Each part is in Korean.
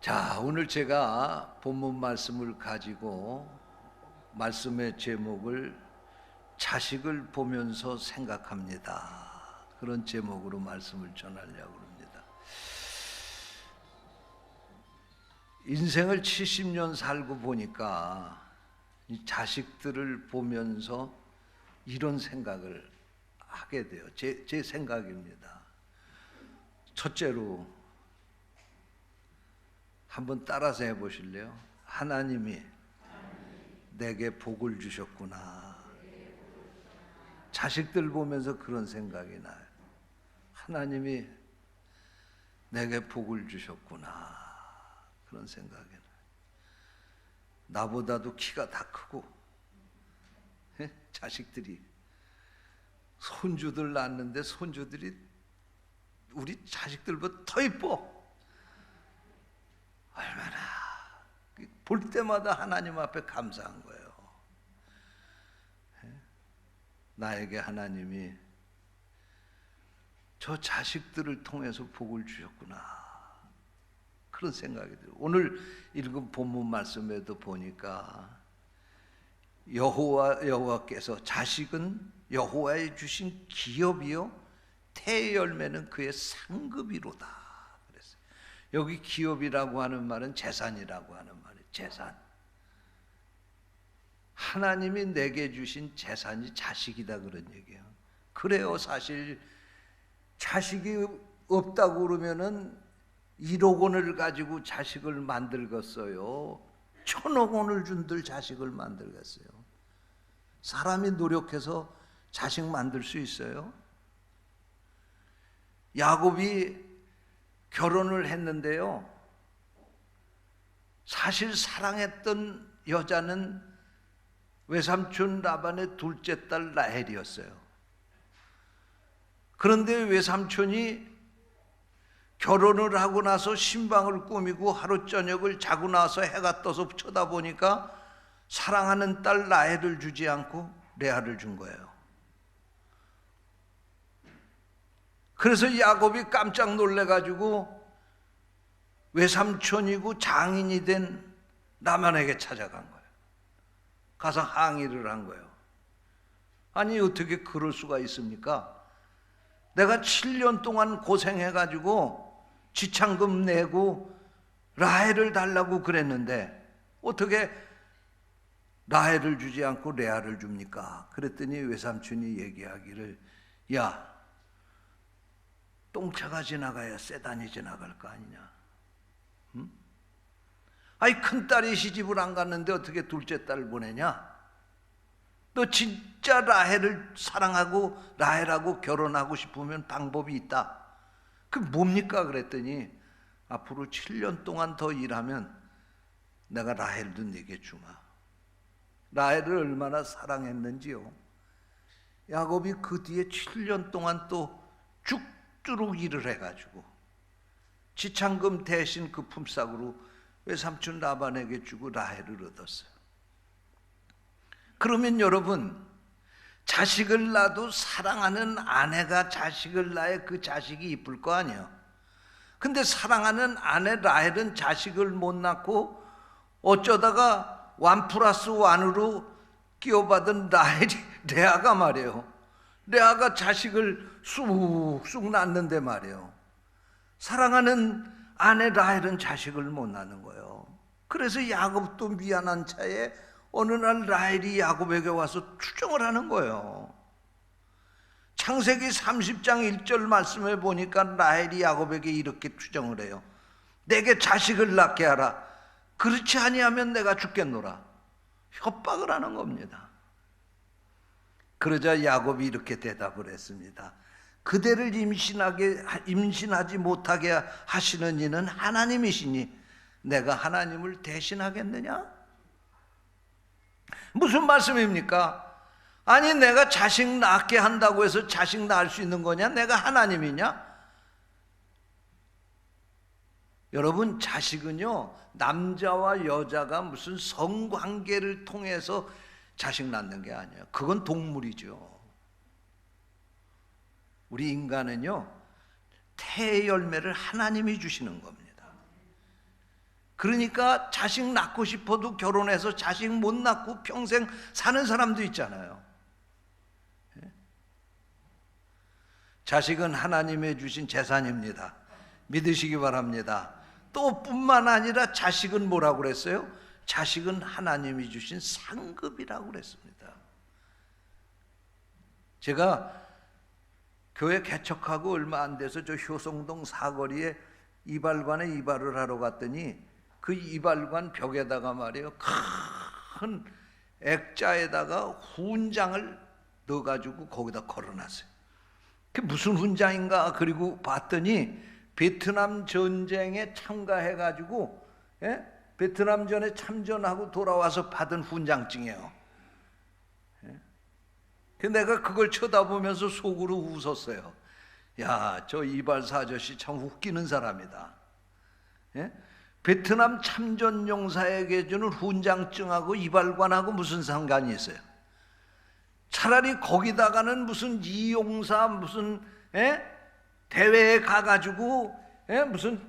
자, 오늘 제가 본문 말씀을 가지고 말씀의 제목을 자식을 보면서 생각합니다. 그런 제목으로 말씀을 전하려고 합니다. 인생을 70년 살고 보니까 이 자식들을 보면서 이런 생각을 하게 돼요. 제 생각입니다. 첫째로 한번 따라서 해보실래요? 하나님이 내게 복을 주셨구나. 자식들 보면서 그런 생각이 나요. 하나님이 내게 복을 주셨구나. 그런 생각이 나요. 나보다도 키가 다 크고 자식들이 손주들 낳았는데 손주들이 우리 자식들보다 더 이뻐. 얼마나 볼 때마다 하나님 앞에 감사한 거예요. 나에게 하나님이 저 자식들을 통해서 복을 주셨구나. 그런 생각이 들어요. 오늘 읽은 본문 말씀에도 보니까 여호와께서 자식은 여호와의 주신 기업이요 태의 열매는 그의 상급이로다. 여기 기업이라고 하는 말은 재산이라고 하는 말이에요. 재산. 하나님이 내게 주신 재산이 자식이다 그런 얘기예요. 그래요. 사실 자식이 없다고 그러면은 1억 원을 가지고 자식을 만들겠어요. 1000억 원을 준들 자식을 만들겠어요. 사람이 노력해서 자식 만들 수 있어요? 야곱이 결혼을 했는데요. 사실 사랑했던 여자는 외삼촌 라반의 둘째 딸 라헬이었어요. 그런데 외삼촌이 결혼을 하고 나서 신방을 꾸미고 하루 저녁을 자고 나서 해가 떠서 쳐다보니까 사랑하는 딸 라헬을 주지 않고 레아를 준 거예요. 그래서 야곱이 깜짝 놀래가지고 외삼촌이고 장인이 된 라반에게 찾아간 거예요. 가서 항의를 한 거예요. 아니 어떻게 그럴 수가 있습니까? 내가 7년 동안 고생해가지고 지참금 내고 라헬을 달라고 그랬는데 어떻게 라헬을 주지 않고 레아를 줍니까? 그랬더니 외삼촌이 얘기하기를 야, 똥차가 지나가야 세단이 지나갈 거 아니냐? 응? 아니 큰딸이 시집을 안 갔는데 어떻게 둘째 딸을 보내냐? 너 진짜 라헬을 사랑하고 라헬하고 결혼하고 싶으면 방법이 있다. 그 뭡니까? 그랬더니 앞으로 7년 동안 더 일하면 내가 라헬도 네게 주마. 라헬을 얼마나 사랑했는지요. 야곱이 그 뒤에 7년 동안 또 죽도록 일을 해가지고 지참금 대신 그 품삯으로 외삼촌 라반에게 주고 라헬을 얻었어요. 그러면 여러분, 자식을 낳아도 사랑하는 아내가 자식을 낳아야 그 자식이 이쁠 거 아니에요. 근데 사랑하는 아내 라헬은 자식을 못 낳고 어쩌다가 1+1으로 끼워받은 레아가 말이에요. 레아가 자식을 쑥쑥 낳는데 말이에요. 사랑하는 아내 라헬은 자식을 못 낳는 거예요. 그래서 야곱도 미안한 차에 어느 날 라헬이 야곱에게 와서 추정을 하는 거예요. 창세기 30장 1절 말씀에 보니까 라헬이 야곱에게 이렇게 추정을 해요. 내게 자식을 낳게 하라. 그렇지 아니하면 내가 죽겠노라. 협박을 하는 겁니다. 그러자 야곱이 이렇게 대답을 했습니다. 그대를 임신하지 못하게 하시는 이는 하나님이시니 내가 하나님을 대신하겠느냐? 무슨 말씀입니까? 아니 내가 자식 낳게 한다고 해서 자식 낳을 수 있는 거냐? 내가 하나님이냐? 여러분, 자식은요 남자와 여자가 무슨 성관계를 통해서 자식 낳는 게 아니에요. 그건 동물이죠. 우리 인간은요 태의 열매를 하나님이 주시는 겁니다. 그러니까 자식 낳고 싶어도 결혼해서 자식 못 낳고 평생 사는 사람도 있잖아요. 자식은 하나님의 주신 재산입니다. 믿으시기 바랍니다. 또 뿐만 아니라 자식은 뭐라고 그랬어요? 자식은 하나님이 주신 상급이라고 그랬습니다. 제가 교회 개척하고 얼마 안 돼서 저 효성동 사거리에 이발관에 이발을 하러 갔더니 그 이발관 벽에다가 말이에요, 큰 액자에다가 훈장을 넣어가지고 거기다 걸어놨어요. 그게 무슨 훈장인가? 그리고 봤더니 베트남 전쟁에 참가해가지고 베트남전에 참전하고 돌아와서 받은 훈장증이에요. 내가 그걸 쳐다보면서 속으로 웃었어요. 야, 저 이발사 아저씨 참 웃기는 사람이다. 베트남 참전 용사에게 주는 훈장증하고 이발관하고 무슨 상관이 있어요? 차라리 거기다가는 무슨 이용사 무슨 대회에 가가지고 무슨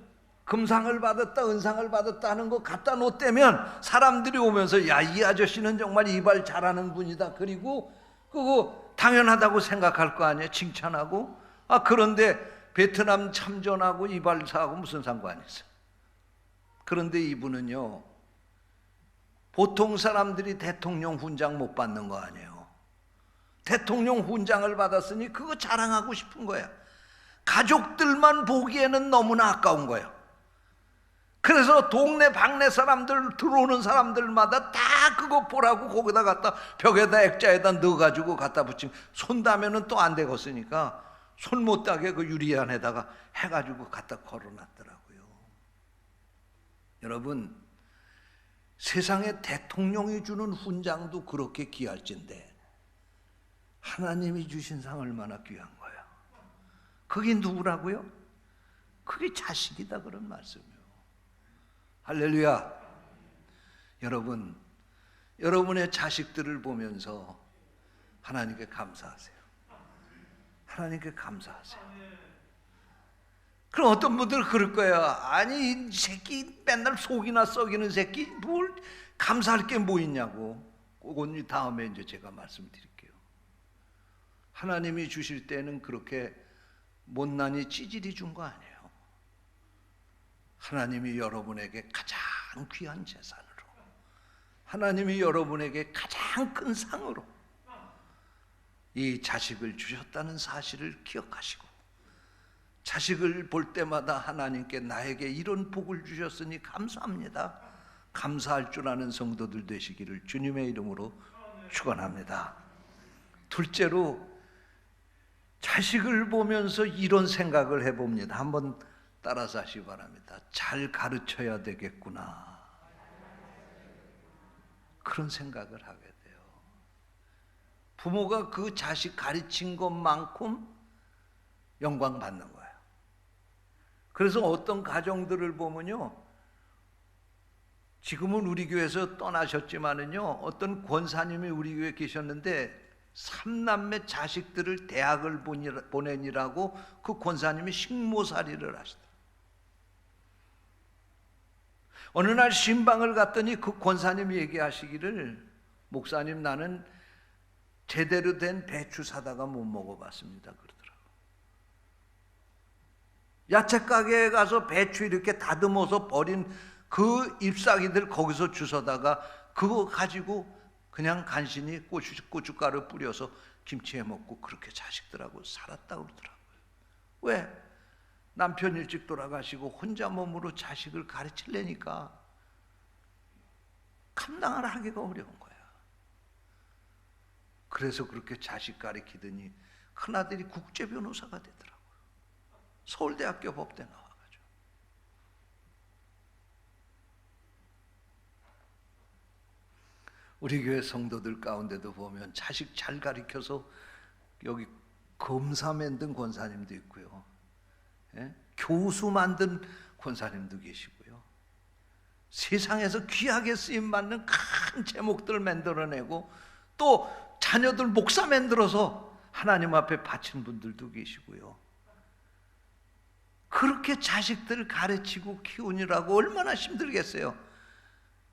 금상을 받았다 은상을 받았다 하는 거 갖다 놓다면 사람들이 오면서 야, 이 아저씨는 정말 이발 잘하는 분이다. 그리고 그거 당연하다고 생각할 거 아니에요. 칭찬하고. 그런데 베트남 참전하고 이발사하고 무슨 상관이 있어요? 그런데 이분은요, 보통 사람들이 대통령 훈장 못 받는 거 아니에요. 대통령 훈장을 받았으니 그거 자랑하고 싶은 거야. 가족들만 보기에는 너무나 아까운 거예요. 그래서 동네 방네 사람들 들어오는 사람들마다 다 그거 보라고 거기다 갖다 벽에다 액자에다 넣어가지고 갖다 붙이면 손 닿으면 또 안 되겠으니까 손 못 닿게 그 유리 안에다가 해가지고 갖다 걸어놨더라고요. 여러분, 세상에 대통령이 주는 훈장도 그렇게 귀할진데 하나님이 주신 상 얼마나 귀한 거야. 그게 누구라고요? 그게 자식이다 그런 말씀이에요. 할렐루야. 여러분, 여러분의 자식들을 보면서 하나님께 감사하세요. 하나님께 감사하세요. 그럼 어떤 분들은 그럴 거예요. 아니, 이 새끼 맨날 속이나 썩이는 새끼 뭘 감사할 게 뭐 있냐고. 그건 다음에 이제 제가 말씀드릴게요. 하나님이 주실 때는 그렇게 못난이 찌질이 준 거 아니에요. 하나님이 여러분에게 가장 귀한 재산으로, 하나님이 여러분에게 가장 큰 상으로 이 자식을 주셨다는 사실을 기억하시고, 자식을 볼 때마다 하나님께 나에게 이런 복을 주셨으니 감사합니다, 감사할 줄 아는 성도들 되시기를 주님의 이름으로 축원합니다. 둘째로, 자식을 보면서 이런 생각을 해봅니다. 한번 따라서 하시기 바랍니다. 잘 가르쳐야 되겠구나. 그런 생각을 하게 돼요. 부모가 그 자식 가르친 것만큼 영광 받는 거예요. 그래서 어떤 가정들을 보면요, 지금은 우리 교회에서 떠나셨지만은요, 어떤 권사님이 우리 교회에 계셨는데 3남매 자식들을 대학을 보내니라고 그 권사님이 식모살이를 하시더라고요. 어느 날 신방을 갔더니 그 권사님이 얘기하시기를, 목사님, 나는 제대로 된 배추 사다가 못 먹어봤습니다 그러더라고요. 야채 가게에 가서 배추 이렇게 다듬어서 버린 그 잎사귀들 거기서 주워다가 그거 가지고 그냥 간신히 고춧가루 뿌려서 김치에 먹고 그렇게 자식들하고 살았다고 그러더라고요. 왜? 남편 일찍 돌아가시고 혼자 몸으로 자식을 가르치려니까 감당을 하기가 어려운 거야. 그래서 그렇게 자식 가르치더니 큰아들이 국제 변호사가 되더라고요. 서울대학교 법대 나와가지고. 우리 교회 성도들 가운데도 보면 자식 잘 가르쳐서 여기 검사 만든 권사님도 있고요, 교수 만든 권사님도 계시고요, 세상에서 귀하게 쓰임받는 큰 제목들 만들어내고 또 자녀들 목사 만들어서 하나님 앞에 바친 분들도 계시고요. 그 그렇게 자식들 가르치고 키우느라고 얼마나 힘들겠어요.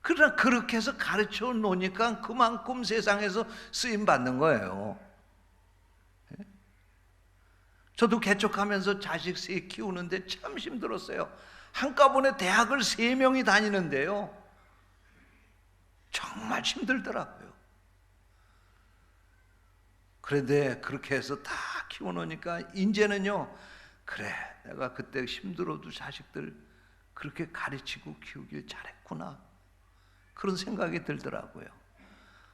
그러나 그렇게 해서 가르쳐 놓으니까 그만큼 세상에서 쓰임 받는 거예요. 저도 개척하면서 자식 셋 키우는데 참 힘들었어요. 한꺼번에 대학을 3명이 다니는데요, 정말 힘들더라고요. 그런데 그렇게 해서 다 키워놓으니까 이제는요, 그래, 내가 그때 힘들어도 자식들 그렇게 가르치고 키우길 잘했구나, 그런 생각이 들더라고요.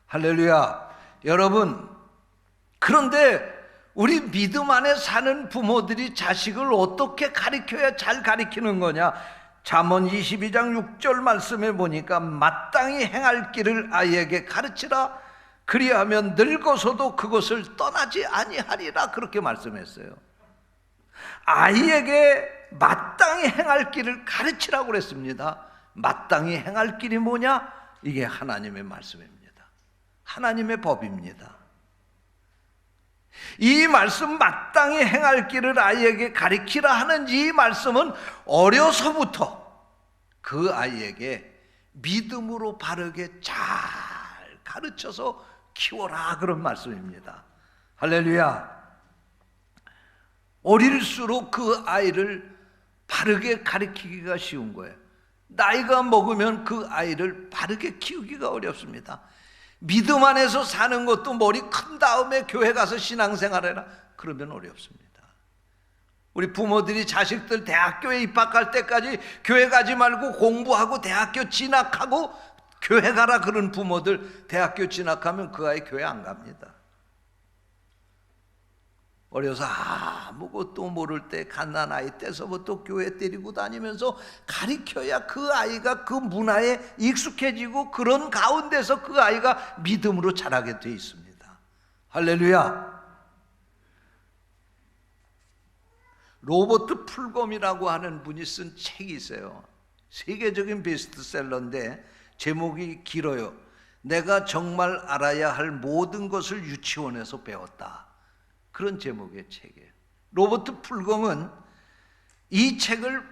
할렐루야. 여러분, 그런데 우리 믿음 안에 사는 부모들이 자식을 어떻게 가르쳐야 잘 가르치는 거냐? 잠언 22장 6절 말씀에 보니까 마땅히 행할 길을 아이에게 가르치라, 그리하면 늙어서도 그것을 떠나지 아니하리라, 그렇게 말씀했어요. 아이에게 마땅히 행할 길을 가르치라고 그랬습니다. 마땅히 행할 길이 뭐냐? 이게 하나님의 말씀입니다. 하나님의 법입니다. 이 말씀, 마땅히 행할 길을 아이에게 가르치라 하는 이 말씀은 어려서부터 그 아이에게 믿음으로 바르게 잘 가르쳐서 키워라, 그런 말씀입니다. 할렐루야. 어릴수록 그 아이를 바르게 가르치기가 쉬운 거예요. 나이가 먹으면 그 아이를 바르게 키우기가 어렵습니다. 믿음 안에서 사는 것도 머리 큰 다음에 교회 가서 신앙생활해라, 그러면 어렵습니다. 우리 부모들이 자식들 대학교에 입학할 때까지 교회 가지 말고 공부하고 대학교 진학하고 교회 가라 그런 부모들, 대학교 진학하면 그 아이 교회 안 갑니다. 어려서 아무것도 모를 때 갓난 아이 때서부터 교회 데리고 다니면서 가르쳐야 그 아이가 그 문화에 익숙해지고 그런 가운데서 그 아이가 믿음으로 자라게 돼 있습니다. 할렐루야. 로버트 풀검이라고 하는 분이 쓴 책이 있어요. 세계적인 베스트셀러인데 제목이 길어요. 내가 정말 알아야 할 모든 것을 유치원에서 배웠다, 그런 제목의 책이에요. 로버트 풀검은 이 책을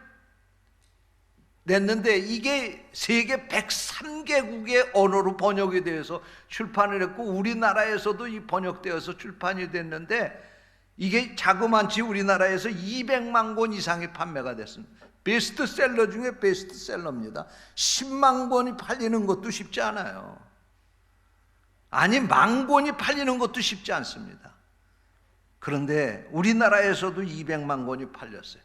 냈는데 이게 세계 103개국의 언어로 번역이 되어서 출판을 했고 우리나라에서도 이 번역되어서 출판이 됐는데 이게 자그만치 우리나라에서 200만 권 이상이 판매가 됐습니다. 베스트셀러 중에 베스트셀러입니다. 10만 권이 팔리는 것도 쉽지 않아요. 아니, 10,000 권이 팔리는 것도 쉽지 않습니다. 그런데 우리나라에서도 200만 권이 팔렸어요.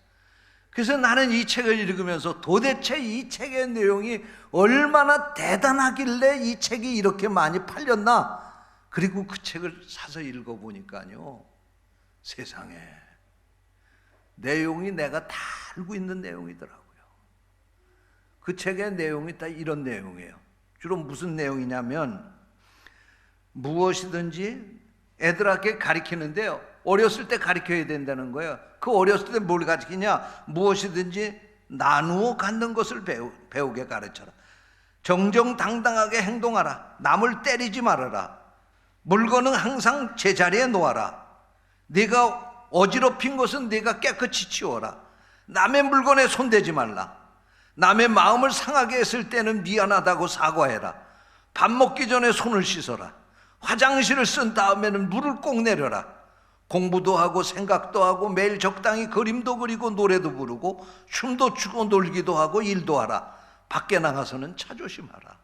그래서 나는 이 책을 읽으면서 도대체 이 책의 내용이 얼마나 대단하길래 이 책이 이렇게 많이 팔렸나, 그리고 그 책을 사서 읽어보니까요, 세상에 내용이 내가 다 알고 있는 내용이더라고요. 그 책의 내용이 다 이런 내용이에요. 주로 무슨 내용이냐면, 무엇이든지 애들에게 가르치는데요, 어렸을 때 가르쳐야 된다는 거예요. 그 어렸을 때 뭘 가르치냐? 무엇이든지 나누어 갖는 것을 배우게 가르쳐라. 정정당당하게 행동하라. 남을 때리지 말아라. 물건은 항상 제자리에 놓아라. 네가 어지럽힌 것은 네가 깨끗이 치워라. 남의 물건에 손대지 말라. 남의 마음을 상하게 했을 때는 미안하다고 사과해라. 밥 먹기 전에 손을 씻어라. 화장실을 쓴 다음에는 물을 꼭 내려라. 공부도 하고 생각도 하고 매일 적당히 그림도 그리고 노래도 부르고 춤도 추고 놀기도 하고 일도 하라. 밖에 나가서는 차조심하라.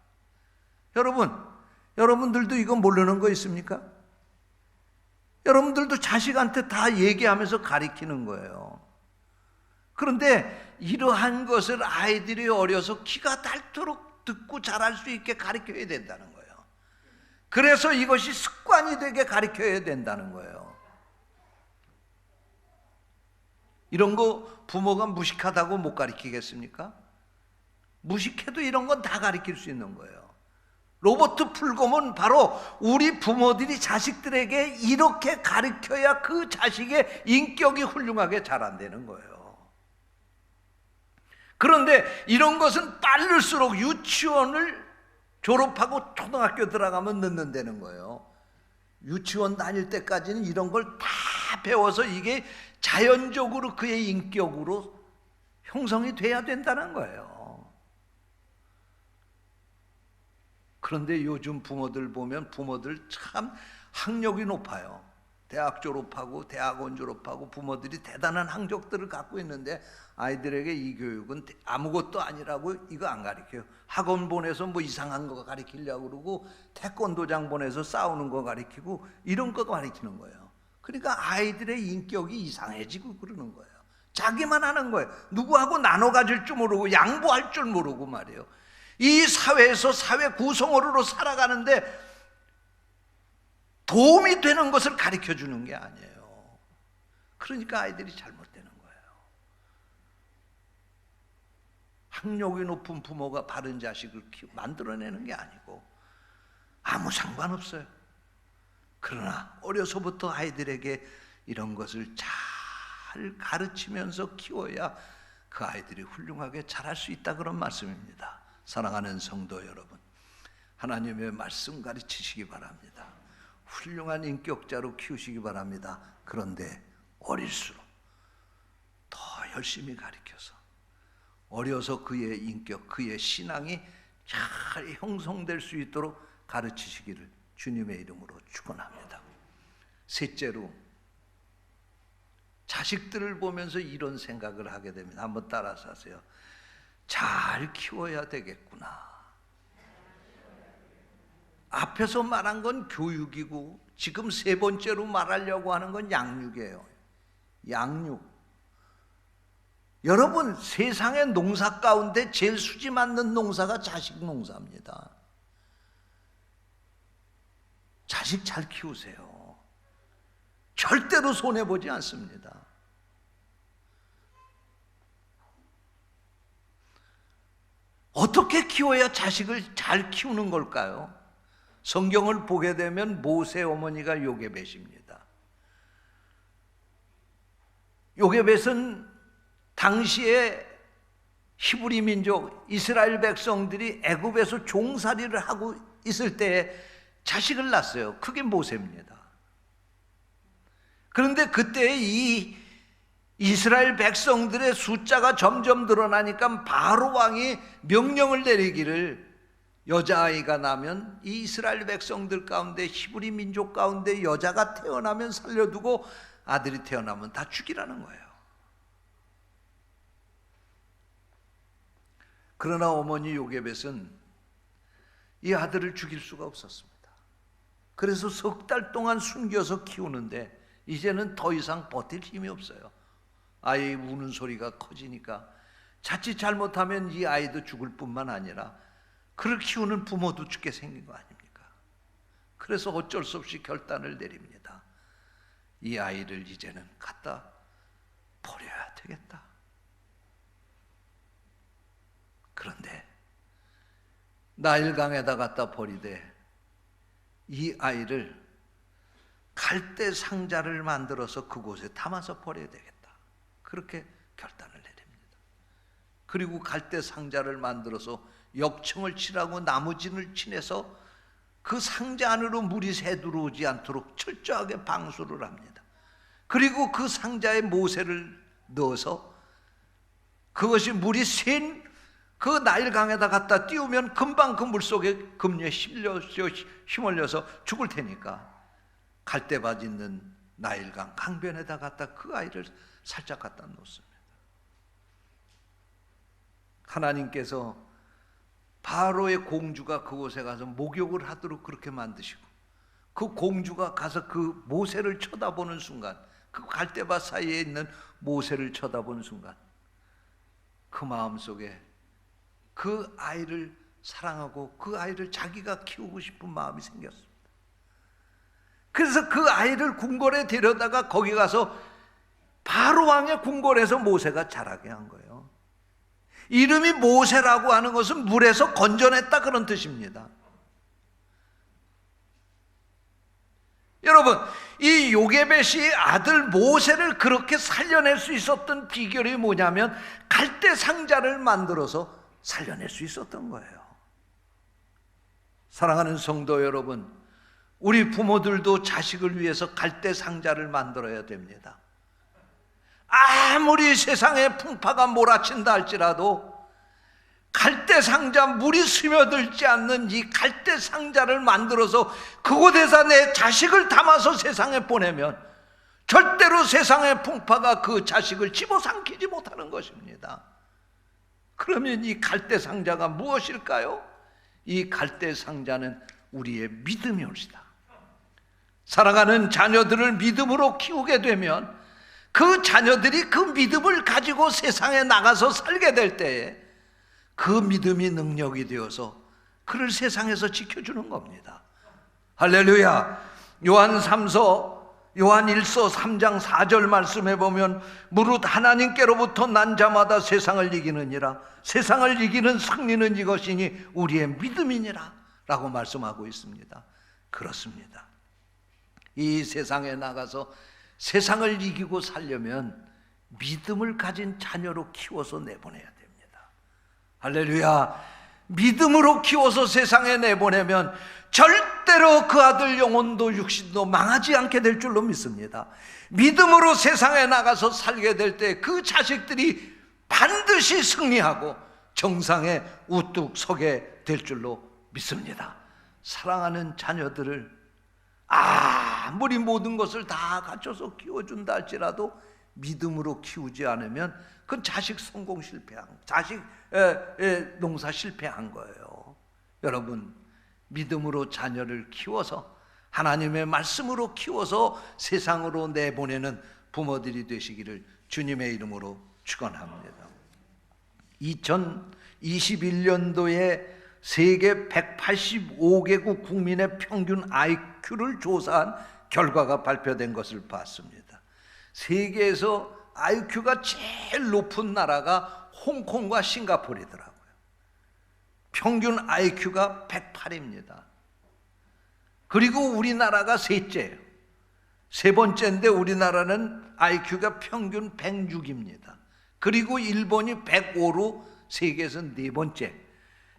여러분들도 이거 모르는 거 있습니까? 여러분들도 자식한테 다 얘기하면서 가르치는 거예요. 그런데 이러한 것을 아이들이 어려서 기가 닳도록 듣고 잘할 수 있게 가르쳐야 된다는 거예요. 그래서 이것이 습관이 되게 가르쳐야 된다는 거예요. 이런 거 부모가 무식하다고 못 가르치겠습니까? 무식해도 이런 건 다 가르칠 수 있는 거예요. 로버트 풀검은 바로 우리 부모들이 자식들에게 이렇게 가르쳐야 그 자식의 인격이 훌륭하게 자란다는 거예요. 그런데 이런 것은 빠를수록 유치원을 졸업하고 초등학교 들어가면 늦는다는 거예요. 유치원 다닐 때까지는 이런 걸 다 배워서 이게 자연적으로 그의 인격으로 형성이 돼야 된다는 거예요. 그런데 요즘 부모들 보면 부모들 참 학력이 높아요. 대학 졸업하고 대학원 졸업하고 부모들이 대단한 학력들을 갖고 있는데 아이들에게 이 교육은 아무것도 아니라고 이거 안 가르쳐요. 학원 보내서 뭐 이상한 거 가르치려고 그러고 태권도장 보내서 싸우는 거 가르치고 이런 거 가르치는 거예요. 그러니까 아이들의 인격이 이상해지고 그러는 거예요. 자기만 하는 거예요. 누구하고 나눠 가질 줄 모르고 양보할 줄 모르고 말이에요. 이 사회에서 사회 구성원으로 살아가는데 도움이 되는 것을 가르쳐주는 게 아니에요. 그러니까 아이들이 잘못되는 거예요. 학력이 높은 부모가 바른 자식을 만들어내는 게 아니고 아무 상관없어요. 그러나 어려서부터 아이들에게 이런 것을 잘 가르치면서 키워야 그 아이들이 훌륭하게 자랄 수 있다, 그런 말씀입니다. 사랑하는 성도 여러분, 하나님의 말씀 가르치시기 바랍니다. 훌륭한 인격자로 키우시기 바랍니다. 그런데 어릴수록 더 열심히 가르쳐서 어려서 그의 인격, 그의 신앙이 잘 형성될 수 있도록 가르치시기를 주님의 이름으로 축원합니다. 셋째로, 자식들을 보면서 이런 생각을 하게 됩니다. 한번 따라서 하세요. 잘 키워야 되겠구나. 앞에서 말한 건 교육이고 지금 세 번째로 말하려고 하는 건 양육이에요. 양육. 여러분, 세상의 농사 가운데 제일 수지 맞는 농사가 자식 농사입니다. 자식 잘 키우세요. 절대로 손해보지 않습니다. 어떻게 키워야 자식을 잘 키우는 걸까요? 성경을 보게 되면 모세 어머니가 요게벳입니다. 요게벳은 당시에 히브리 민족 이스라엘 백성들이 애굽에서 종살이를 하고 있을 때에 자식을 낳았어요. 그게 모세입니다. 그런데 그때 이 이스라엘 백성들의 숫자가 점점 늘어나니까 바로 왕이 명령을 내리기를, 여자아이가 나면 이 이스라엘 백성들 가운데 히브리 민족 가운데 여자가 태어나면 살려두고 아들이 태어나면 다 죽이라는 거예요. 그러나 어머니 요게벳은 이 아들을 죽일 수가 없었습니다. 그래서 석 달 동안 숨겨서 키우는데 이제는 더 이상 버틸 힘이 없어요. 아이 우는 소리가 커지니까 자칫 잘못하면 이 아이도 죽을 뿐만 아니라 그를 키우는 부모도 죽게 생긴 거 아닙니까? 그래서 어쩔 수 없이 결단을 내립니다. 이 아이를 이제는 갖다 버려야 되겠다. 그런데 나일강에다 갖다 버리되 이 아이를 갈대 상자를 만들어서 그곳에 담아서 버려야 되겠다. 그렇게 결단을 내립니다. 그리고 갈대 상자를 만들어서 역청을 칠하고 나무진을 칠해서 그 상자 안으로 물이 새 들어오지 않도록 철저하게 방수를 합니다. 그리고 그 상자에 모세를 넣어서 그것이 물이 샌 그 나일강에다 갖다 띄우면 금방 그 물속에 급류에 휘말려서 죽을 테니까 갈대밭 있는 나일강 강변에다 갖다 그 아이를 살짝 갖다 놓습니다. 하나님께서 바로의 공주가 그곳에 가서 목욕을 하도록 그렇게 만드시고 그 공주가 가서 그 모세를 쳐다보는 순간, 그 갈대밭 사이에 있는 모세를 쳐다보는 순간 그 마음속에 그 아이를 사랑하고 그 아이를 자기가 키우고 싶은 마음이 생겼습니다. 그래서 그 아이를 궁궐에 데려다가 거기 가서 바로 왕의 궁궐에서 모세가 자라게 한 거예요. 이름이 모세라고 하는 것은 물에서 건져냈다 그런 뜻입니다. 여러분, 이 요게벳이 아들 모세를 그렇게 살려낼 수 있었던 비결이 뭐냐면 갈대 상자를 만들어서 살려낼 수 있었던 거예요. 사랑하는 성도 여러분, 우리 부모들도 자식을 위해서 갈대 상자를 만들어야 됩니다. 아무리 세상에 풍파가 몰아친다 할지라도 갈대 상자, 물이 스며들지 않는 이 갈대 상자를 만들어서 그곳에다 내 자식을 담아서 세상에 보내면 절대로 세상의 풍파가 그 자식을 집어삼키지 못하는 것입니다. 그러면 이 갈대 상자가 무엇일까요? 이 갈대 상자는 우리의 믿음이옵니다. 사랑하는 자녀들을 믿음으로 키우게 되면 그 자녀들이 그 믿음을 가지고 세상에 나가서 살게 될 때에 그 믿음이 능력이 되어서 그를 세상에서 지켜주는 겁니다. 할렐루야. 요한 1서 3장 4절 말씀해 보면 무릇 하나님께로부터 난 자마다 세상을 이기느니라. 세상을 이기는 승리는 이것이니 우리의 믿음이니라 라고 말씀하고 있습니다. 그렇습니다. 이 세상에 나가서 세상을 이기고 살려면 믿음을 가진 자녀로 키워서 내보내야 됩니다. 할렐루야. 믿음으로 키워서 세상에 내보내면 절대로 그 아들 영혼도 육신도 망하지 않게 될 줄로 믿습니다. 믿음으로 세상에 나가서 살게 될 때 그 자식들이 반드시 승리하고 정상에 우뚝 서게 될 줄로 믿습니다. 사랑하는 자녀들을 아무리 모든 것을 다 갖춰서 키워준다 할지라도 믿음으로 키우지 않으면 그 자식 성공 실패한, 자식 농사 실패한 거예요. 여러분, 믿음으로 자녀를 키워서 하나님의 말씀으로 키워서 세상으로 내보내는 부모들이 되시기를 주님의 이름으로 축원합니다. 2021년도에 세계 185개국 국민의 평균 IQ를 조사한 결과가 발표된 것을 봤습니다. 세계에서 IQ가 제일 높은 나라가 홍콩과 싱가포르더라고요. 평균 IQ가 108입니다. 그리고 우리나라가 셋째예요. 세 번째인데 우리나라는 IQ가 평균 106입니다. 그리고 일본이 105로 세계에서 네 번째.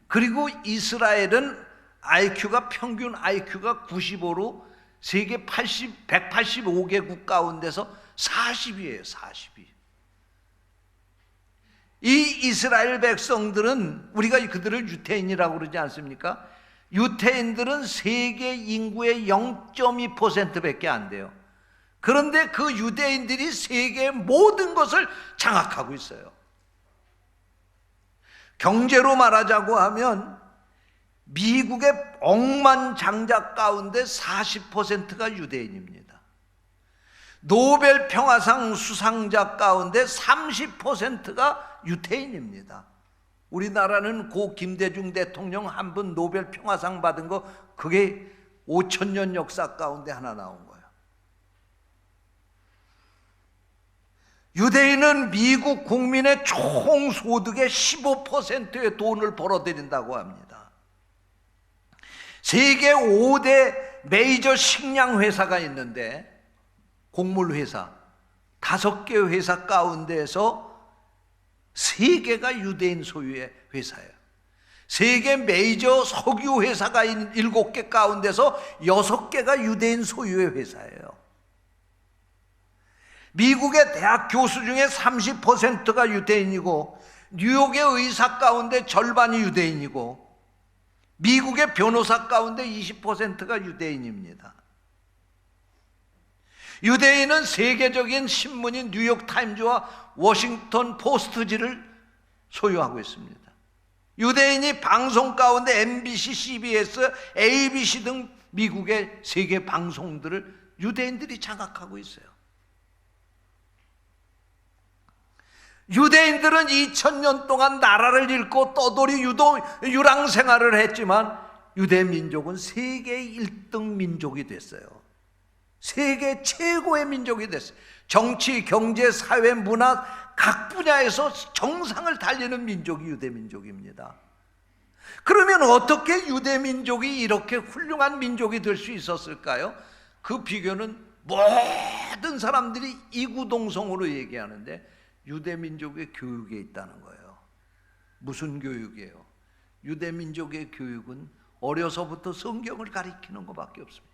그리고 이스라엘은 평균 IQ가 95로 세계 185개국 가운데서 40위예요. 40위. 이 이스라엘 백성들은 우리가 그들을 유태인이라고 그러지 않습니까? 유태인들은 세계 인구의 0.2%밖에 안 돼요. 그런데 그 유대인들이 세계의 모든 것을 장악하고 있어요. 경제로 말하자고 하면 미국의 억만장자 가운데 40%가 유대인입니다. 노벨 평화상 수상자 가운데 30%가 유태인입니다. 우리나라는 고 김대중 대통령 한 분 노벨 평화상 받은 거 그게 5,000년 역사 가운데 하나 나온 거예요. 유대인은 미국 국민의 총 소득의 15%의 돈을 벌어들인다고 합니다. 세계 5대 메이저 식량 회사가 있는데 곡물 회사 5개 회사 가운데에서 3개가 유대인 소유의 회사예요. 세계 메이저 석유 회사가 있는 7개 가운데서 6개가 유대인 소유의 회사예요. 미국의 대학 교수 중에 30%가 유대인이고 뉴욕의 의사 가운데 절반이 유대인이고 미국의 변호사 가운데 20%가 유대인입니다. 유대인은 세계적인 신문인 뉴욕타임즈와 워싱턴 포스트지를 소유하고 있습니다. 유대인이 방송 가운데 MBC, CBS, ABC 등 미국의 세계 방송들을 유대인들이 장악하고 있어요. 유대인들은 2000년 동안 나라를 잃고 떠돌이 유랑 생활을 했지만 유대 민족은 세계 1등 민족이 됐어요. 세계 최고의 민족이 됐어요. 정치, 경제, 사회, 문화 각 분야에서 정상을 달리는 민족이 유대 민족입니다. 그러면 어떻게 유대 민족이 이렇게 훌륭한 민족이 될 수 있었을까요? 그 비결은 모든 사람들이 이구동성으로 얘기하는데 유대 민족의 교육에 있다는 거예요. 무슨 교육이에요? 유대 민족의 교육은 어려서부터 성경을 가리키는 것밖에 없습니다.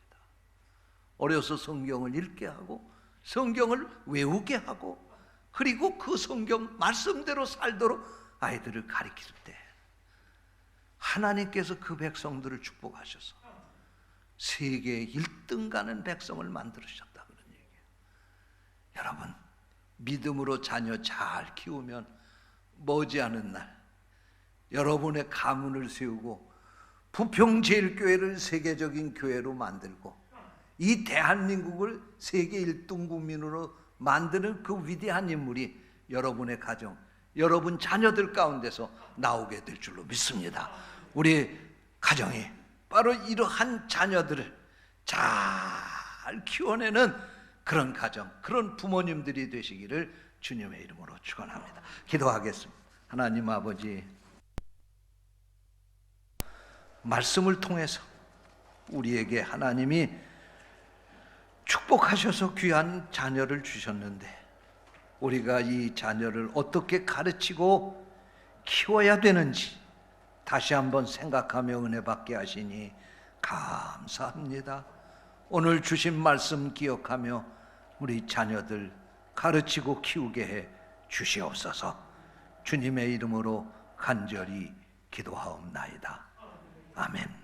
어려서 성경을 읽게 하고 성경을 외우게 하고 그리고 그 성경 말씀대로 살도록 아이들을 가르칠 때 하나님께서 그 백성들을 축복하셔서 세계 1등 가는 백성을 만들으셨다 그런 얘기예요. 여러분, 믿음으로 자녀 잘 키우면 머지않은 날 여러분의 가문을 세우고 부평제일교회를 세계적인 교회로 만들고 이 대한민국을 세계 1등 국민으로 만드는 그 위대한 인물이 여러분의 가정, 여러분 자녀들 가운데서 나오게 될 줄로 믿습니다. 우리 가정이 바로 이러한 자녀들을 잘 키워내는 그런 가정, 그런 부모님들이 되시기를 주님의 이름으로 축원합니다. 기도하겠습니다. 하나님 아버지, 말씀을 통해서 우리에게 하나님이 축복하셔서 귀한 자녀를 주셨는데 우리가 이 자녀를 어떻게 가르치고 키워야 되는지 다시 한번 생각하며 은혜 받게 하시니 감사합니다. 오늘 주신 말씀 기억하며 우리 자녀들 가르치고 키우게 해 주시옵소서. 주님의 이름으로 간절히 기도하옵나이다. 아멘.